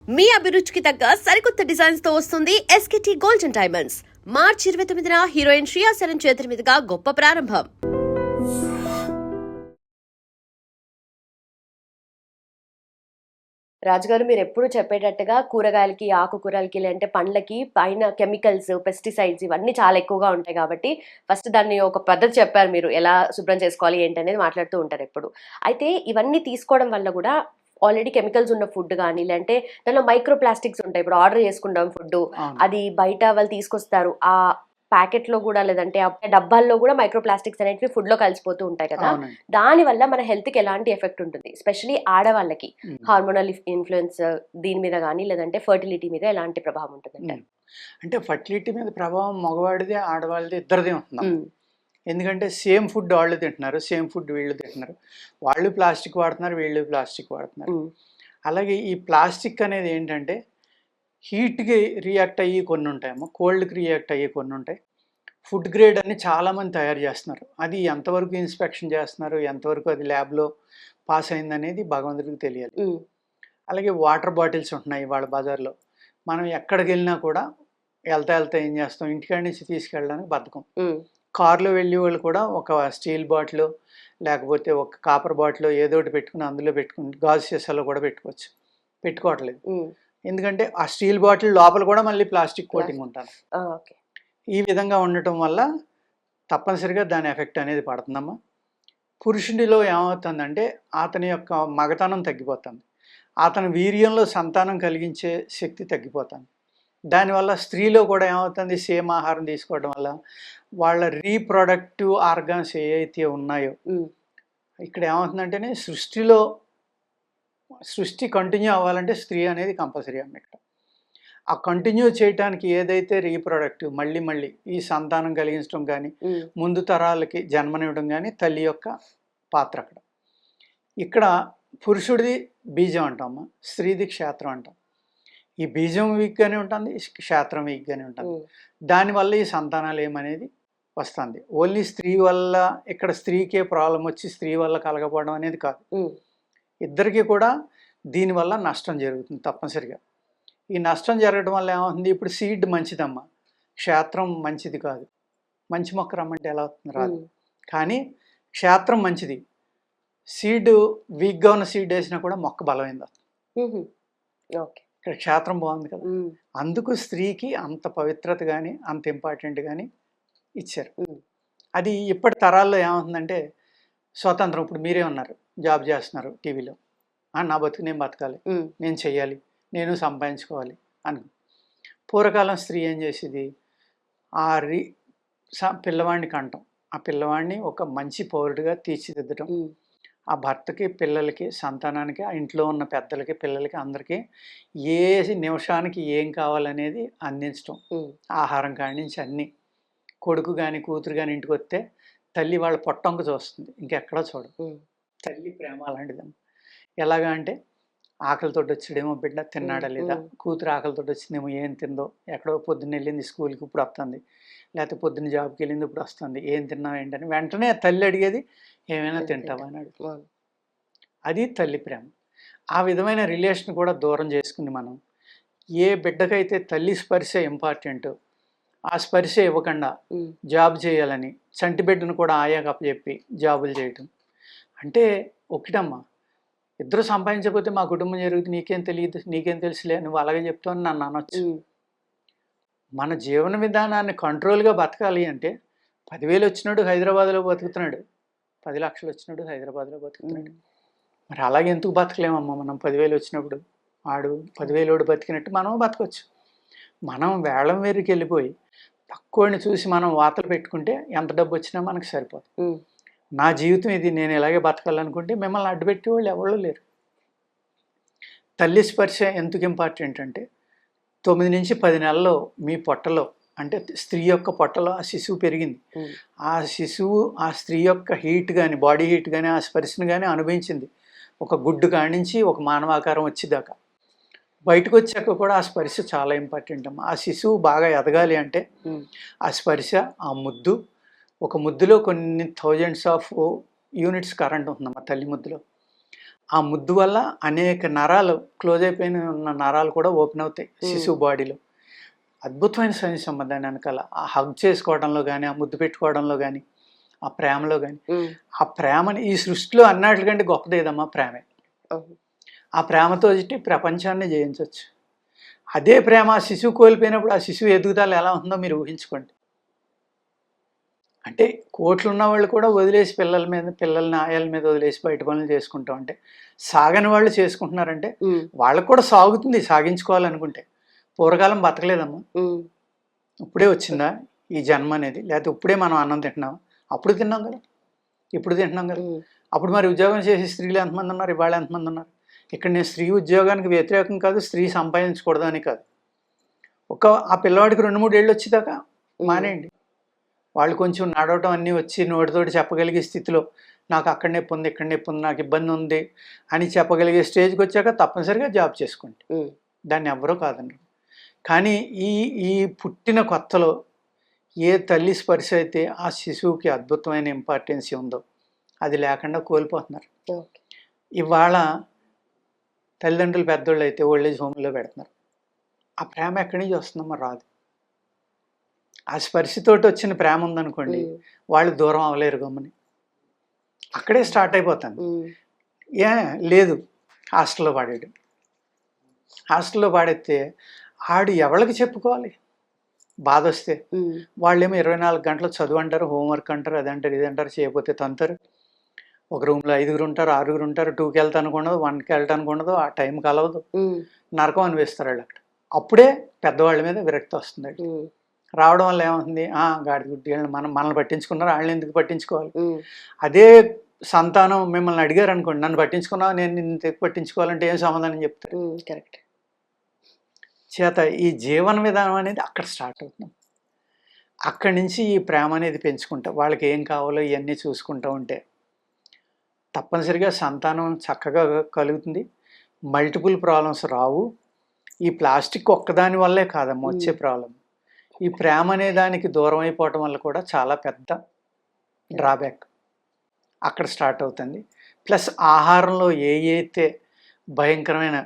మీ అభిరుచికి తగ్గ సరికొత్త డిజైన్స్ తో వస్తుంది ఎస్కేటీ గోల్డెన్ డైమండ్స్. మార్చి 29న హీరోయిన్ శ్రియా సరన్ చేతుల మీదుగా గొప్ప ప్రారంభం. రాజుగారు, మీరు ఎప్పుడు చెప్పేటట్టుగా కూరగాయలకి, ఆకుకూరలకి, లేదంటే పండ్లకి పైన కెమికల్స్, పెస్టిసైడ్స్ ఇవన్నీ చాలా ఎక్కువగా ఉంటాయి కాబట్టి ఫస్ట్ దాన్ని ఒక పద్ధతి చెప్పారు. మీరు ఎలా శుభ్రం చేసుకోవాలి ఏంటనేది మాట్లాడుతూ ఉంటారు ఎప్పుడు. అయితే ఇవన్నీ తీసుకోవడం వల్ల కూడా ఆల్రెడీ కెమికల్స్ ఉన్న ఫుడ్ కానీ, లేదంటే దానిలో మైక్రో ప్లాస్టిక్స్ ఉంటాయి. ఇప్పుడు ఆర్డర్ చేసుకుంటాం ఫుడ్, అది బయట వాళ్ళు తీసుకొస్తారు, ఆ ప్యాకెట్ లో కూడా లేదంటే ఆ డబ్బాల్లో కూడా మైక్రో ప్లాస్టిక్స్ అనేవి ఫుడ్ లో కలిసిపోతూ ఉంటాయి కదా. దాని వల్ల మన హెల్త్ కి ఎలాంటి ఎఫెక్ట్ ఉంటుంది, ఎస్పెషలీ ఆడవాళ్ళకి హార్మోనల్ ఇన్ఫ్లుయెన్స్ దీని మీద కానీ, లేదంటే ఫర్టిలిటీ మీద ఎలాంటి ప్రభావం ఉంటుంది అంటే ఫర్టిలిటీ మీద ప్రభావం మగవాడిదే ఆడవాళ్ళది ఇద్దరిదే ఉంటుంది. ఎందుకంటే సేమ్ ఫుడ్ వాళ్ళు తింటున్నారు, సేమ్ ఫుడ్ వీళ్ళు తింటున్నారు. వాళ్ళు ప్లాస్టిక్ వాడుతున్నారు, వీళ్ళు ప్లాస్టిక్ వాడుతున్నారు. అలాగే ఈ ప్లాస్టిక్ అనేది ఏంటంటే హీట్కి రియాక్ట్ అయ్యి కొన్ని ఉంటాయేమో, కోల్డ్కి రియాక్ట్ అయ్యి కొన్ని ఉంటాయి. ఫుడ్ గ్రేడ్ అని చాలామంది తయారు చేస్తున్నారు. అది ఎంతవరకు ఇన్స్పెక్షన్ చేస్తున్నారు, ఎంతవరకు అది ల్యాబ్లో పాస్ అయిందనేది భగవంతుడికి తెలియాలి. అలాగే వాటర్ బాటిల్స్ ఉంటున్నాయి వాళ్ళ బజార్లో. మనం ఎక్కడికి వెళ్ళినా కూడా వెళ్తా ఏం చేస్తాం, ఇంటికాడి నుంచి తీసుకెళ్ళడానికి బద్ధకం. కారులో వెళ్ళే వాళ్ళు కూడా ఒక స్టీల్ బాటిల్ లేకపోతే ఒక కాపర్ బాటిల్ ఏదో ఒకటి పెట్టుకుని అందులో పెట్టుకుని గాజు సీసాలో కూడా పెట్టుకోవట్లేదు. ఎందుకంటే ఆ స్టీల్ బాటిల్ లోపల కూడా మళ్ళీ ప్లాస్టిక్ కోటింగ్ ఉంటుంది. ఈ విధంగా ఉండటం వల్ల తప్పనిసరిగా దాని ఎఫెక్ట్ అనేది పడుతుందమ్మా. పురుషుడిలో ఏమవుతుందంటే అతని యొక్క మగతనం తగ్గిపోతుంది, అతని వీర్యంలో సంతానం కలిగించే శక్తి తగ్గిపోతుంది. దానివల్ల స్త్రీలో కూడా ఏమవుతుంది, సేమ్ ఆహారం తీసుకోవడం వల్ల వాళ్ళ రీప్రొడక్టివ్ ఆర్గాన్స్ ఏవైతే ఉన్నాయో ఇక్కడ ఏమవుతుందంటేనే సృష్టి కంటిన్యూ అవ్వాలంటే స్త్రీ అనేది కంపల్సరీ అమ్మ. ఇక్కడ ఆ కంటిన్యూ చేయడానికి ఏదైతే రీప్రొడక్టివ్ మళ్ళీ ఈ సంతానం కలిగించడం కానీ, ముందు తరాలకి జన్మనివ్వడం కానీ తల్లి యొక్క పాత్ర అక్కడ. ఇక్కడ పురుషుడిది బీజం అంటామమ్మా, స్త్రీది క్షేత్రం అంటాం. ఈ బీజం వీక్గానే ఉంటుంది, క్షేత్రం వీక్గానే ఉంటుంది. దానివల్ల ఈ సంతానాలు ఏమనేది వస్తుంది. ఓన్లీ స్త్రీ వల్ల ఇక్కడ స్త్రీకే ప్రాబ్లం వచ్చి స్త్రీ వల్ల కలగపోవడం అనేది కాదు, ఇద్దరికీ కూడా దీనివల్ల నష్టం జరుగుతుంది తప్పనిసరిగా. ఈ నష్టం జరగడం వల్ల ఏమవుతుంది, ఇప్పుడు సీడ్ మంచిదమ్మా, క్షేత్రం మంచిది కాదు. మంచి మొక్క రమ్మంటే ఎలా అవుతుంది, రాదు. కానీ క్షేత్రం మంచిది, సీడ్ వీక్గా ఉన్న సీడ్ వేసినా కూడా మొక్క బలమైంది. ఓకే, ఇక్కడ క్షేత్రం బాగుంది కదా. అందుకు స్త్రీకి అంత పవిత్రత కానీ అంత ఇంపార్టెంట్ కానీ ఇచ్చారు. అది ఇప్పటి తరాల్లో ఏమవుతుందంటే స్వతంత్రం. ఇప్పుడు మీరే ఉన్నారు, జాబ్ చేస్తున్నారు టీవీలో, నా బతుకు నేను బతకాలి, నేను చెయ్యాలి, నేను సంపాదించుకోవాలి అని. పూర్వకాలం స్త్రీ ఏం చేసేది, ఆ పిల్లవాడిని కంటం, ఆ పిల్లవాడిని ఒక మంచి పౌరుడిగా తీర్చిదిద్దడం, ఆ భర్తకి, పిల్లలకి, సంతానానికి, ఆ ఇంట్లో ఉన్న పెద్దలకి, పిల్లలకి, అందరికీ ఏ నిమిషానికి ఏం కావాలనేది అందించడం. ఆహారం కాడి నుంచి అన్నీ. కొడుకు కానీ కూతురు కానీ ఇంటికి వస్తే తల్లి వాళ్ళ పొట్టంక చూస్తుంది, ఇంకెక్కడా చూడదు. తల్లి ప్రేమ అలాంటిదమ్మ. ఎలాగా అంటే ఆకలితో వచ్చాడేమో బిడ్డ తిన్నాడా లేదా, కూతురు ఆకలితో వచ్చిందేమో ఏం తిందో, ఎక్కడో పొద్దున్న వెళ్ళింది స్కూల్కి ఇప్పుడు వస్తుంది, లేకపోతే పొద్దున్న జాబ్కి వెళ్ళింది ఇప్పుడు వస్తుంది, ఏం తిన్నావు ఏంటని వెంటనే తల్లి అడిగేది ఏమైనా తింటావా అని అడుగుతాం. అది తల్లి ప్రేమ. ఆ విధమైన రిలేషన్ కూడా దూరం చేసుకుని మనం ఏ బిడ్డకైతే తల్లి స్పర్శ ఇంపార్టెంట్, ఆ స్పర్శ ఇవ్వకుండా జాబ్ చేయాలని చంటి బిడ్డను కూడా ఆయాక అప్పచెప్పి జాబులు చేయటం అంటే ఒకటమ్మా. ఇద్దరు సంపాదించకపోతే మా కుటుంబం జరుగుతుంది, నీకేం తెలియదు, నీకేం తెలుసులే, నువ్వు అలాగే చెప్తావు అని నన్ను అనొచ్చు. మన జీవన విధానాన్ని కంట్రోల్గా బతకాలి అంటే 10,000 వచ్చినాడు హైదరాబాద్లో బతుకుతున్నాడు, 10 లక్షలు వచ్చినాడు హైదరాబాద్లో బతుకుతున్నాడు. మరి అలాగే ఎందుకు బతకలేమమ్మా మనం? 10,000 వచ్చినప్పుడు ఆడు 10,000 బతికినట్టు మనం బతకొచ్చు. మనం వేళం వేరుకి వెళ్ళిపోయి పక్కోడిని చూసి మనం వాతలు పెట్టుకుంటే ఎంత డబ్బు వచ్చినా మనకు సరిపోదు. నా జీవితం ఇది, నేను ఇలాగే బతకాలనుకుంటే మిమ్మల్ని అడ్డుపెట్టే వాళ్ళు ఎవరు లేరు. తల్లి స్పర్శ ఎందుకు ఇంపార్టెంట్ అంటే 9 నుంచి 10 నెలల్లో మీ పొట్టలో, అంటే స్త్రీ యొక్క పొట్టలో ఆ శిశువు పెరిగింది. ఆ శిశువు ఆ స్త్రీ యొక్క హీట్ కానీ, బాడీ హీట్ కానీ, ఆ స్పర్శను కానీ అనుభవించింది. ఒక గుడ్డు కాడి నుంచి ఒక మానవాకారం వచ్చేదాకా. బయటకు వచ్చాక కూడా ఆ స్పర్శ చాలా ఇంపార్టెంట్ అమ్మా. ఆ శిశువు బాగా ఎదగాలి అంటే ఆ స్పర్శ, ఆ ముద్దు, ఒక ముద్దులో కొన్ని థౌజండ్స్ ఆఫ్ యూనిట్స్ కరెంట్ ఉంటుందమ్మా తల్లి ముద్దులో. ఆ ముద్దు వల్ల అనేక నరాలు క్లోజ్ అయిపోయిన ఉన్న నరాలు కూడా ఓపెన్ అవుతాయి శిశువు బాడీలో. అద్భుతమైన సైన్స్ అమ్మ దాని వెనకాల. ఆ హగ్ చేసుకోవడంలో కానీ, ఆ ముద్దు పెట్టుకోవడంలో కానీ, ఆ ప్రేమలో కానీ. ఆ ప్రేమని ఈ సృష్టిలో అన్నిటికంటే గొప్పది ఏదమ్మా ప్రేమే. ఆ ప్రేమతో ప్రపంచాన్ని జయించవచ్చు. అదే ప్రేమ ఆ శిశువు కోల్పోయినప్పుడు ఆ శిశువు ఎదుగుదల ఎలా ఉందో మీరు ఊహించుకోండి. అంటే కోట్లు ఉన్న వాళ్ళు కూడా వదిలేసి పిల్లల్ని ఆయాల మీద వదిలేసి బయట పనులు చేసుకుంటూ ఉంటే, సాగని వాళ్ళు చేసుకుంటున్నారంటే వాళ్ళకు కూడా సాగుతుంది సాగించుకోవాలనుకుంటే. పూర్వకాలం బతకలేదమ్మా. ఇప్పుడే వచ్చిందా ఈ జన్మ అనేది? లేకపోతే ఇప్పుడే మనం అన్నం తింటున్నాం? అప్పుడు తిన్నాం కదా, ఇప్పుడు తింటున్నాం కదా. అప్పుడు మరి ఉద్యోగం చేసే స్త్రీలు ఎంతమంది ఉన్నారు, ఇవాళ ఎంతమంది ఉన్నారు? ఇక్కడ నేను స్త్రీ ఉద్యోగానికి వ్యతిరేకం కాదు, స్త్రీ సంపాదించకూడదు అని కాదు. ఆ పిల్లవాడికి 2-3 ఏళ్ళు వచ్చేదాకా మానేయండి. వాళ్ళు కొంచెం నడవటం అన్నీ వచ్చి నోటితోటి చెప్పగలిగే స్థితిలో, నాకు అక్కడ నొప్పి ఉంది, ఇక్కడ నొప్పి ఉంది, నాకు ఇబ్బంది ఉంది అని చెప్పగలిగే స్టేజ్కి వచ్చాక తప్పనిసరిగా జాబ్ చేసుకోండి. దాన్ని ఎవ్వరూ కాదండి. కానీ ఈ పుట్టిన కొత్తలో ఏ తల్లి స్పర్శ అయితే ఆ శిశువుకి అద్భుతమైన ఇంపార్టెన్స్ ఉందో అది లేకుండా కోల్పోతున్నారు. ఇవాళ తల్లిదండ్రులు పెద్దోళ్ళు అయితే ఓల్డేజ్ హోమ్లో పెడుతున్నారు. ఆ ప్రేమ ఎక్కడి నుంచి వస్తుందమ్మా? రాదు. ఆ స్పర్శతోటి వచ్చిన ప్రేమ ఉందనుకోండి, వాళ్ళు దూరం అవ్వలేరు గమ్మని. అక్కడే స్టార్ట్ అయిపోతాను. లేదు హాస్టల్లో పాడాడు. హాస్టల్లో పాడేస్తే ఆడు ఎవరికి చెప్పుకోవాలి బాధ వస్తే? వాళ్ళేమో 24 గంటలు చదువు అంటారు, హోంవర్క్ అంటారు, అదంటారు ఇదంటారు, చేయకపోతే తంతారు. ఒక రూమ్లో 5 ఉంటారు, 6 ఉంటారు. 2కి వెళ్తానికి ఉండదు, 1కి వెళ్ళటానికి ఉండదు, ఆ టైం కలవదు, నరకం అనిపిస్తారు వాళ్ళు అక్కడ. అప్పుడే పెద్దవాళ్ళ మీద విరక్తి వస్తుంది. రావడం వల్ల ఏమవుతుంది? గాడి గుడ్డి మనల్ని పట్టించుకున్నారు, వాళ్ళని ఎందుకు పట్టించుకోవాలి? అదే సంతానం మిమ్మల్ని అడిగారు అనుకోండి, నన్ను పట్టించుకున్నావు, నేను నిన్ను పట్టించుకోవాలంటే ఏం సమాధానం చెప్తారు? కరెక్ట్. చేత ఈ జీవన విధానం అనేది అక్కడ స్టార్ట్ అవుతుంది. అక్కడి నుంచి ఈ ప్రేమ అనేది పెంచుకుంటా, వాళ్ళకి ఏం కావాలో ఇవన్నీ చూసుకుంటూ ఉంటే తప్పనిసరిగా సంతానం చక్కగా కలుగుతుంది. మల్టిపుల్ ప్రాబ్లమ్స్ రావు. ఈ ప్లాస్టిక్ ఒక్కదాని వల్లే కాదమ్మా వచ్చే ప్రాబ్లం. ఈ ప్రేమ అనే దానికి దూరం అయిపోవటం వల్ల కూడా చాలా పెద్ద డ్రాబ్యాక్ అక్కడ స్టార్ట్ అవుతుంది. ప్లస్ ఆహారంలో అయితే భయంకరమైన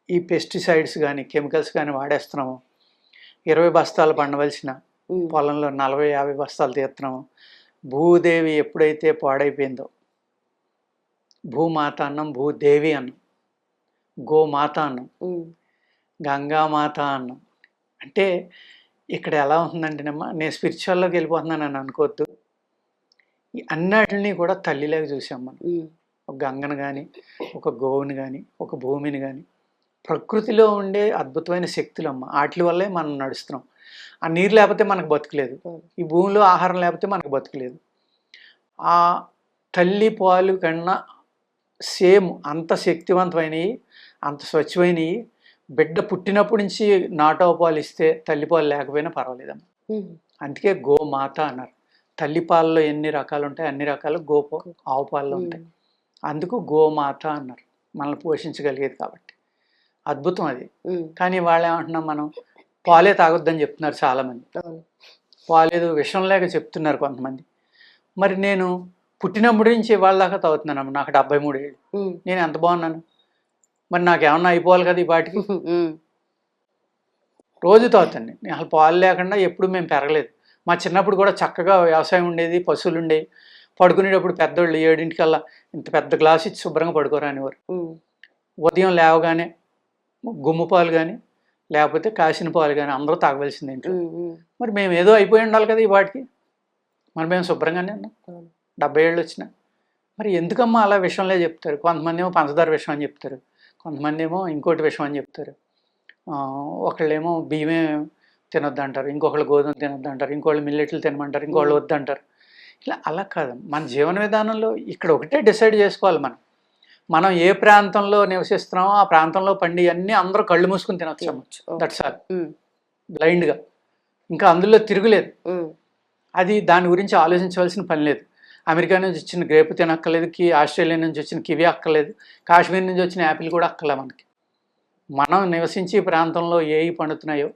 ఈ పెస్టిసైడ్స్ కానీ కెమికల్స్ కానీ వాడేస్తున్నాము. 20 బస్తాలు పండవలసిన పొలంలో 40-50 బస్తాలు తీస్తున్నాము. భూదేవి ఎప్పుడైతే పాడైపోయిందో, భూమాత అన్నం, భూదేవి అన్నం, గోమాత అన్నం, గంగామాత అన్నం. అంటే ఇక్కడ ఎలా ఉంటుందంటేనమ్మా, నేను స్పిరిచువల్లోకి వెళ్ళిపోతున్నాను అని అనుకోవద్దు. అన్నిటిని కూడా తల్లిలాగా చూసాం మనం. ఒక గంగను కానీ, ఒక గోవుని కానీ, ఒక భూమిని కానీ, ప్రకృతిలో ఉండే అద్భుతమైన శక్తులమ్మ. వాటి వల్లే మనం నడుస్తున్నాం. ఆ నీరు లేకపోతే మనకు బతుకులేదు, ఈ భూమిలో ఆహారం లేకపోతే మనకు బతుకులేదు. ఆ తల్లి పాలు కన్నా సేమ్ అంత శక్తివంతమైనవి, అంత స్వచ్ఛమైనవి. బిడ్డ పుట్టినప్పటి నుంచి నాటో పాలు ఇస్తే తల్లిపాలు లేకపోయినా పర్వాలేదమ్మా. అందుకే గోమాత అన్నారు. తల్లిపాలలో ఎన్ని రకాలు ఉంటాయి అన్ని రకాలు ఆవు పాలలో ఉంటాయి. అందుకు గోమాత అన్నారు, మనల్ని పోషించగలిగేది కాబట్టి. అద్భుతం అది. కానీ వాళ్ళు ఏమంటున్నాం, మనం పాలే తాగొద్దని చెప్తున్నారు చాలామంది. పాలేదో విషం లేక చెప్తున్నారు కొంతమంది. మరి నేను పుట్టినప్పటి నుంచి వాళ్ళ దాకా తాగుతున్నాను. నాకు 73 ఏళ్ళు, నేను ఎంత బాగున్నాను? మరి నాకేమన్నా అయిపోవాలి కదా ఈ పాటికి. రోజు తాగుతాను నేను. అసలు పాలు లేకుండా ఎప్పుడు మేము పెరగలేదు. మా చిన్నప్పుడు కూడా చక్కగా వ్యవసాయం ఉండేది, పశువులు ఉండేవి. పడుకునేటప్పుడు పెద్దోళ్ళు 7 ఇంత పెద్ద గ్లాస్ ఇచ్చి శుభ్రంగా పడుకోరానివారు. ఉదయం లేవగానే గుమ్ము పాలు కానీ లేకపోతే కాసిన పాలు కానీ అందరూ తాగవలసింది ఇంట్లో. మరి మేము ఏదో అయిపోయి ఉండాలి కదా ఈ వాటికి. మరి మేము శుభ్రంగానే ఉన్నాం 70 ఏళ్ళు వచ్చినా. మరి ఎందుకమ్మా అలా విషయంలో చెప్తారు? కొంతమంది ఏమో పంచదార విషయం అని చెప్తారు, కొంతమంది ఏమో ఇంకోటి విషయం అని చెప్తారు. ఒకళ్ళేమో బియ్యమే తినొద్దు అంటారు, ఇంకొకళ్ళు గోధుమ తినొద్దు అంటారు, ఇంకోళ్ళు మిల్లెట్లు తినమంటారు, ఇంకోళ్ళు వద్దంటారు. ఇలా అలా కాదు. మన జీవన విధానంలో ఇక్కడ ఒకటే డిసైడ్ చేసుకోవాలి. మనం ఏ ప్రాంతంలో నివసిస్తున్నామో ఆ ప్రాంతంలో పండి అన్నీ అందరూ కళ్ళు మూసుకుని తినొచ్చు. That's all. బ్లైండ్గా ఇంకా అందులో తిరుగులేదు. అది దాని గురించి ఆలోచించవలసిన పని లేదు. అమెరికా నుంచి వచ్చిన గ్రేపు తినక్కర్లేదు, ఆస్ట్రేలియా నుంచి వచ్చిన కివి అక్కర్లేదు, కాశ్మీర్ నుంచి వచ్చిన యాపిల్ కూడా అక్కర్లే మనకి. మనం నివసించే ప్రాంతంలో ఏవి పండుతున్నాయో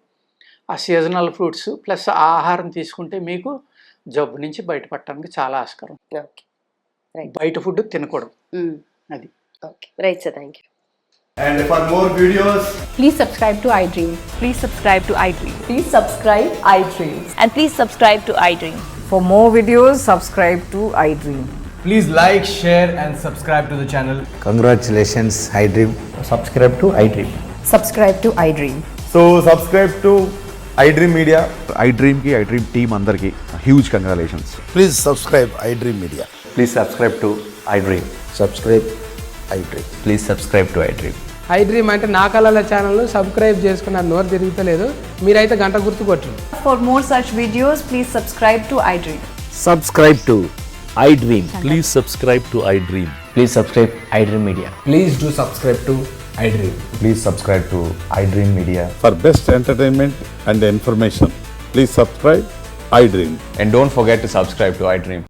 ఆ సీజనల్ ఫ్రూట్స్ ప్లస్ ఆహారం తీసుకుంటే మీకు జబ్బు నుంచి బయటపడటానికి చాలా ఆస్కారం. బయట ఫుడ్ తినకూడదు. అది okay, right sir, thank you. And for more videos, Please subscribe to iDream. Please subscribe to iDream. Please subscribe iDream. And please subscribe to iDream. For more videos, subscribe to iDream. Please like, share and subscribe to the channel. Congratulations, iDream. Subscribe to iDream. Subscribe to iDream. so subscribe to iDream Media. iDream की iDream team अंदर की huge congratulations. Please subscribe iDream Media. Please subscribe to iDream. Subscribe iDream. Please subscribe to iDream. iDream అంటే నా కళల ఛానల్ను subscribe చేసుకున్న నోరు తిరుగుతలేదు, మీరైతే గంట గుర్తు కొట్టండి. For more such videos, please subscribe to iDream. Subscribe to iDream. Please subscribe to iDream. Please subscribe iDream Media. Please do subscribe to iDream. Please subscribe to iDream Media. For best entertainment and information, please subscribe iDream. And don't forget to subscribe to iDream.